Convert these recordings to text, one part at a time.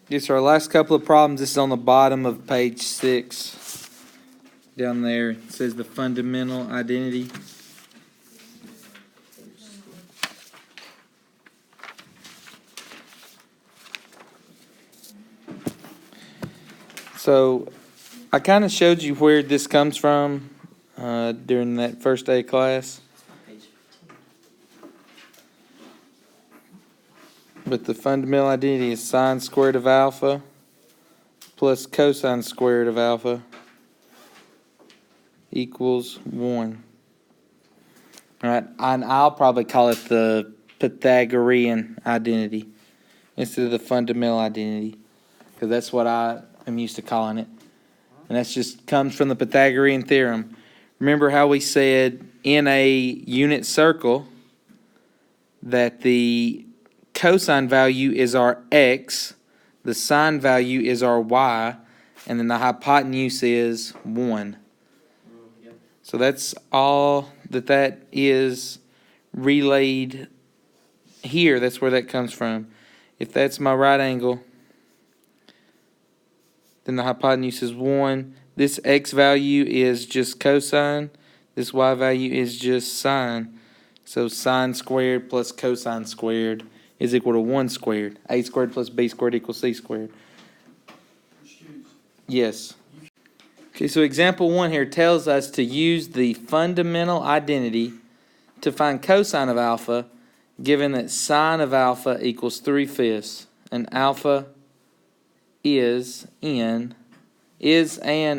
Yes, our last couple of problems. This is on the bottom of page 6. Down there, it says the fundamental identity. So, I kind of showed you where this comes from during that first day of class. But the fundamental identity is sine squared of alpha plus cosine squared of alpha equals 1. All right, and I'll probably call it the Pythagorean identity instead of the fundamental identity, because that's what I am used to calling it. And that just comes from the Pythagorean theorem. Remember how we said in a unit circle that the cosine value is our x, the sine value is our y, and then the hypotenuse is 1. So that's all that is relayed here. That's where that comes from. If that's my right angle, then the hypotenuse is 1. This x value is just cosine. This y value is just sine. So sine squared plus cosine squared is equal to 1 squared. A squared plus b squared equals c squared. Yes. Okay, so example 1 here tells us to use the fundamental identity to find cosine of alpha, given that sine of alpha equals 3/5, and alpha is an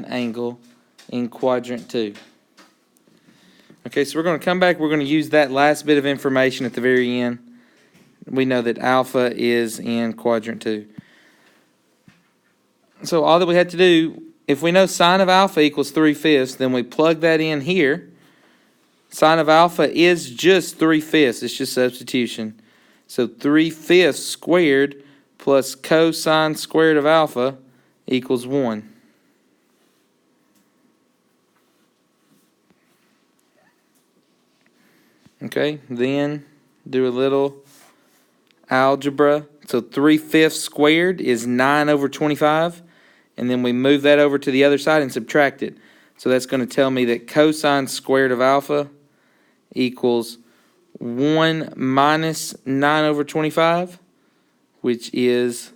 angle in quadrant 2. Okay, so we're going to come back. We're going to use that last bit of information at the very end. We know that alpha is in quadrant 2. So all that we had to do, if we know sine of alpha equals 3/5, then we plug that in here. Sine of alpha is just 3/5. It's just substitution. So 3/5 squared plus cosine squared of alpha equals 1. Okay, then do a little algebra. So 3/5 squared is 9/25. And then we move that over to the other side and subtract it. So that's going to tell me that cosine squared of alpha equals 1 minus 9/25, which is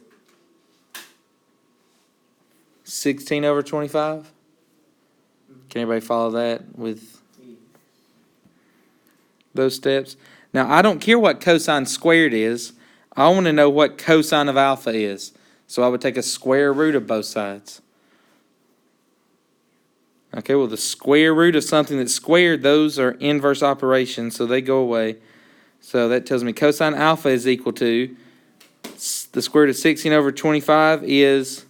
16/25. Can everybody follow that with those steps? Now, I don't care what cosine squared is. I want to know what cosine of alpha is. So I would take a square root of both sides. Okay, well, the square root of something that's squared, those are inverse operations, so they go away. So that tells me cosine alpha is equal to, the square root of 16/25 is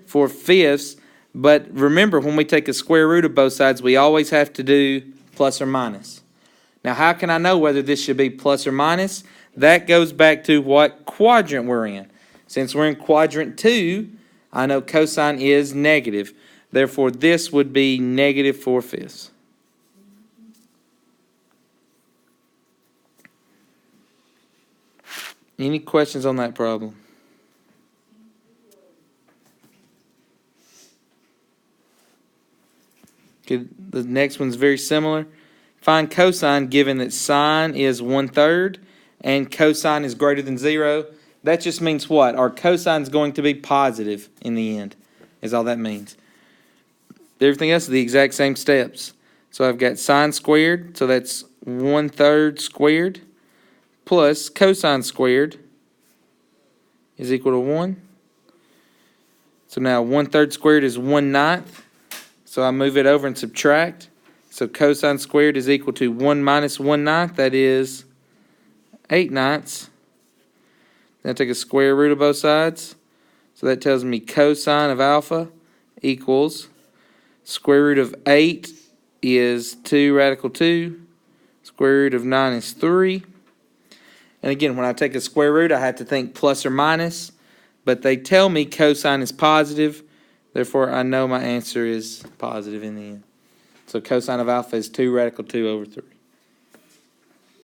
4/5. But remember, when we take a square root of both sides, we always have to do plus or minus. Now, how can I know whether this should be plus or minus? That goes back to what quadrant we're in. Since we're in quadrant 2, I know cosine is negative. Therefore, this would be negative 4/5. Any questions on that problem? Okay, the next one's very similar. Find cosine given that sine is 1/3 and cosine is greater than 0. That just means what? Our cosine is going to be positive in the end, is all that means. Everything else is the exact same steps. So I've got sine squared, so that's 1/3 squared, plus cosine squared is equal to 1. So now 1/3 squared is 1/9. So I move it over and subtract. So cosine squared is equal to 1 minus 1/9. That is 8/9. Then I take a square root of both sides. So that tells me cosine of alpha equals square root of 8 is 2 radical 2. Square root of 9 is 3. And again, when I take a square root, I have to think plus or minus. But they tell me cosine is positive. Therefore, I know my answer is positive in the end. So cosine of alpha is 2 radical 2 over 3.